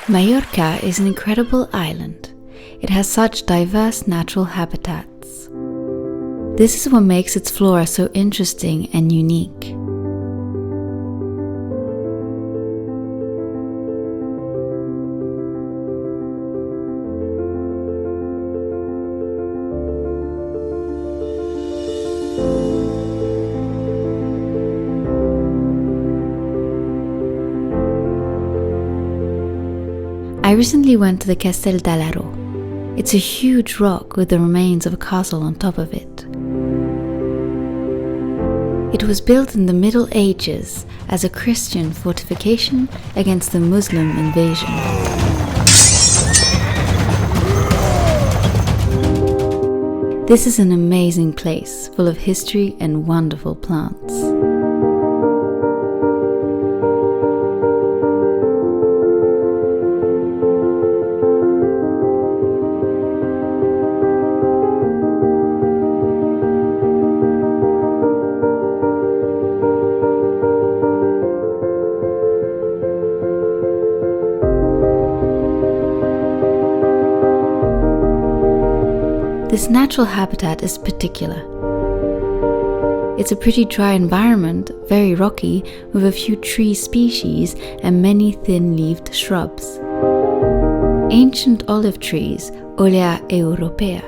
Majorca is an incredible island. It has such diverse natural habitats. This is what makes its flora so interesting and unique. I recently went to the Castel d'Alaro. It's a huge rock with the remains of a castle on top of it. It was built in the Middle Ages as a Christian fortification against the Muslim invasion. This is an amazing place full of history and wonderful plants. This natural habitat is particular. It's a pretty dry environment, very rocky, with a few tree species and many thin-leaved shrubs. Ancient olive trees, Olea europea,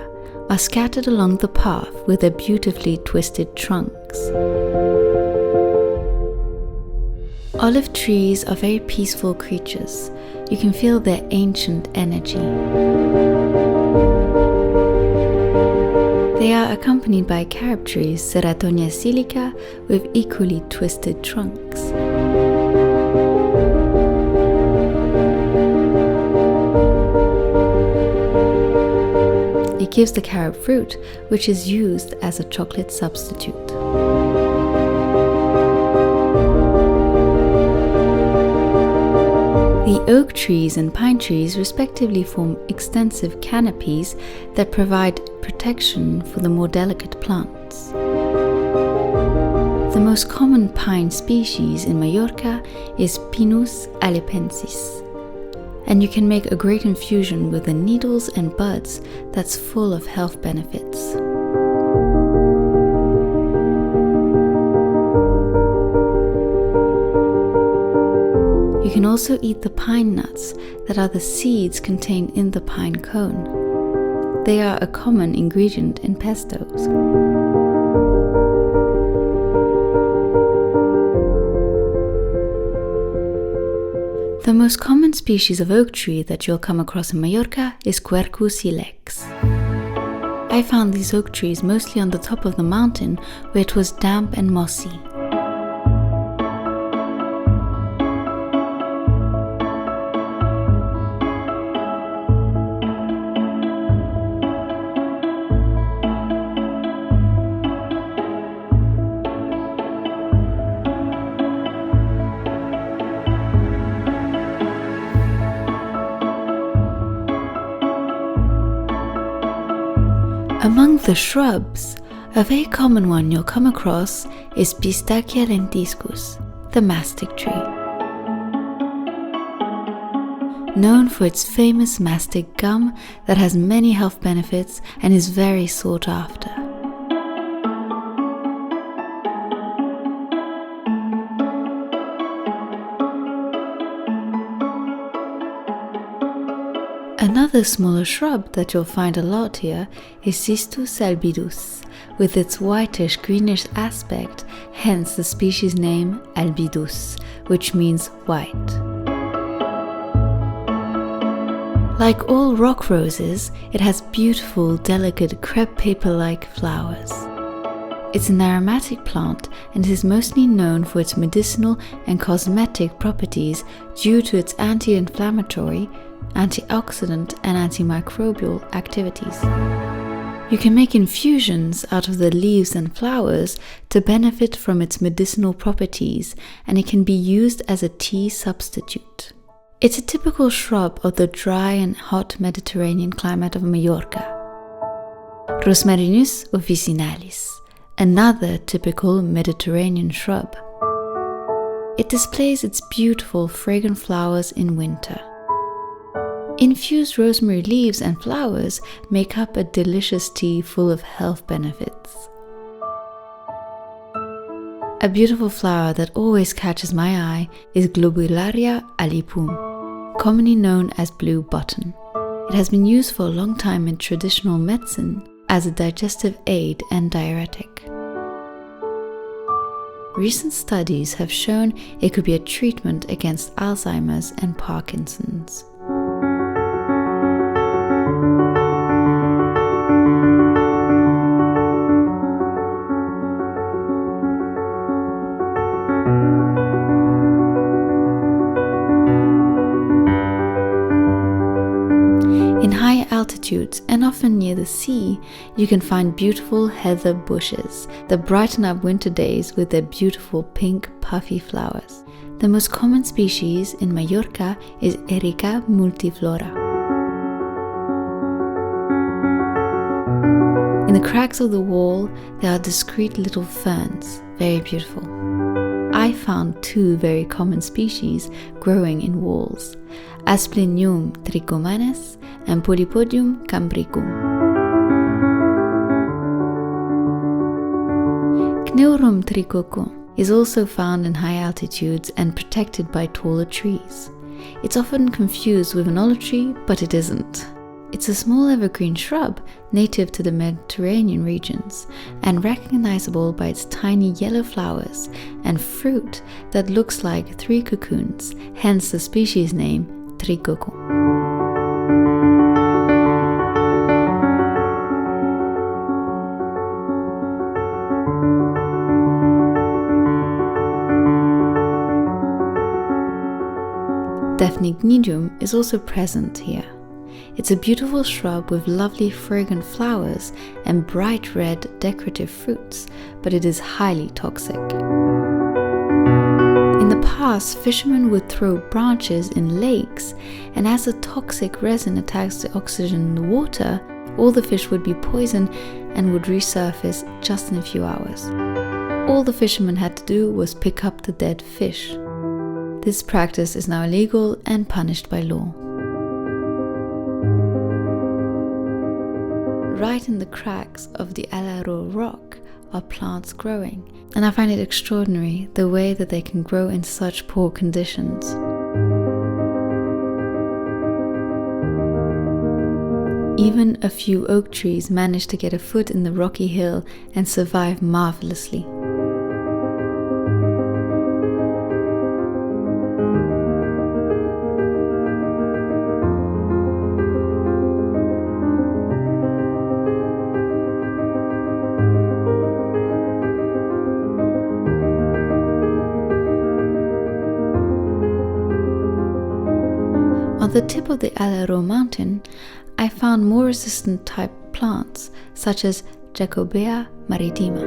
are scattered along the path with their beautifully twisted trunks. Olive trees are very peaceful creatures. You can feel their ancient energy. They are accompanied by carob trees, Ceratonia silica, with equally twisted trunks. It gives the carob fruit, which is used as a chocolate substitute. The oak trees and pine trees respectively form extensive canopies that provide protection for the more delicate plants. The most common pine species in Mallorca is Pinus alepensis, and you can make a great infusion with the needles and buds that's full of health benefits. You can also eat the pine nuts that are the seeds contained in the pine cone. They are a common ingredient in pestos. The most common species of oak tree that you'll come across in Mallorca is Quercus ilex. I found these oak trees mostly on the top of the mountain where it was damp and mossy. Among the shrubs, a very common one you'll come across is Pistachia lentiscus, the mastic tree. Known for its famous mastic gum that has many health benefits and is very sought after. Another smaller shrub that you'll find a lot here is Cistus albidus, with its whitish-greenish aspect, hence the species name albidus, which means white. Like all rock roses, it has beautiful, delicate crepe paper-like flowers. It's an aromatic plant and is mostly known for its medicinal and cosmetic properties due to its anti-inflammatory, antioxidant and antimicrobial activities. You can make infusions out of the leaves and flowers to benefit from its medicinal properties, and it can be used as a tea substitute. It's a typical shrub of the dry and hot Mediterranean climate of Majorca. Rosmarinus officinalis, another typical Mediterranean shrub. It displays its beautiful fragrant flowers in winter. Infused rosemary leaves and flowers make up a delicious tea full of health benefits. A beautiful flower that always catches my eye is Globularia alipum, commonly known as blue button. It has been used for a long time in traditional medicine as a digestive aid and diuretic. Recent studies have shown it could be a treatment against Alzheimer's and Parkinson's. In high altitudes and often near the sea, you can find beautiful heather bushes that brighten up winter days with their beautiful pink puffy flowers. The most common species in Majorca is Erica multiflora. In the cracks of the wall, there are discreet little ferns, very beautiful. I found two very common species growing in walls, Asplenium trichomanes and Polypodium cambricum. Cneurum trichocum is also found in high altitudes and protected by taller trees. It's often confused with an olive tree, but it isn't. It's a small evergreen shrub native to the Mediterranean regions and recognizable by its tiny yellow flowers and fruit that looks like 3 cocoons, hence the species name trichocum. Daphne is also present here. It's a beautiful shrub with lovely fragrant flowers and bright red decorative fruits, but it is highly toxic. In the past, fishermen would throw branches in lakes, and as the toxic resin attacks the oxygen in the water, all the fish would be poisoned and would resurface just in a few hours. All the fishermen had to do was pick up the dead fish. This practice is now illegal and punished by law. Right in the cracks of the Alaro rock are plants growing, and I find it extraordinary the way that they can grow in such poor conditions. Even a few oak trees manage to get a foot in the rocky hill and survive marvelously. On the tip of the Alaró mountain, I found more resistant type plants such as Jacobea maritima.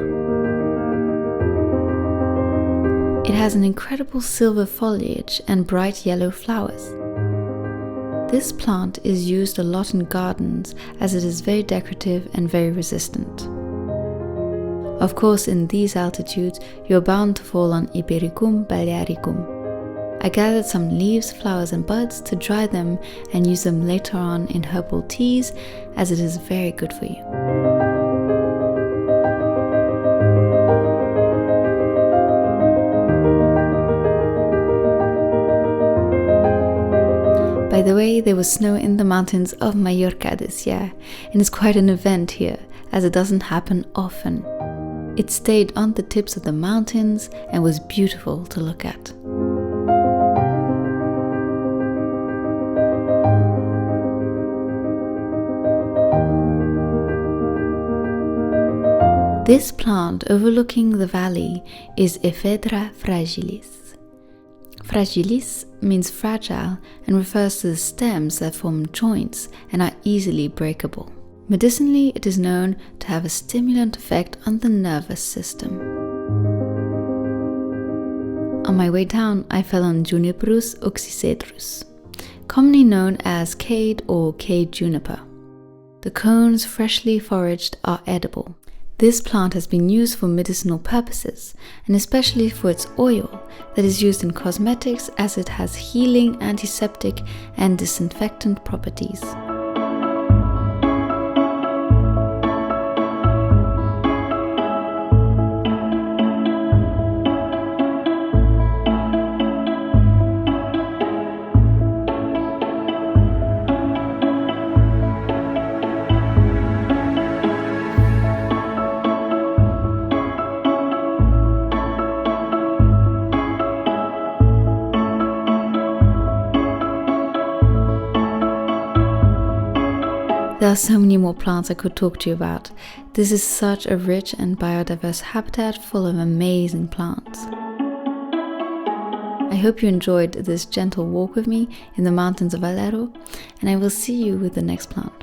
It has an incredible silver foliage and bright yellow flowers. This plant is used a lot in gardens as it is very decorative and very resistant. Of course, in these altitudes, you're bound to fall on Ibericum balearicum. I gathered some leaves, flowers and buds to dry them and use them later on in herbal teas, as it is very good for you. By the way, there was snow in the mountains of Majorca this year, and it's quite an event here, as it doesn't happen often. It stayed on the tips of the mountains and was beautiful to look at. This plant overlooking the valley is Ephedra fragilis. Fragilis means fragile and refers to the stems that form joints and are easily breakable. Medicinally, it is known to have a stimulant effect on the nervous system. On my way down, I fell on Juniperus oxycedrus, commonly known as cade or cade juniper. The cones, freshly foraged, are edible. This plant has been used for medicinal purposes, and especially for its oil that is used in cosmetics, as it has healing, antiseptic and disinfectant properties. There are so many more plants I could talk to you about. This is such a rich and biodiverse habitat full of amazing plants. I hope you enjoyed this gentle walk with me in the mountains of Alaro, and I will see you with the next plant.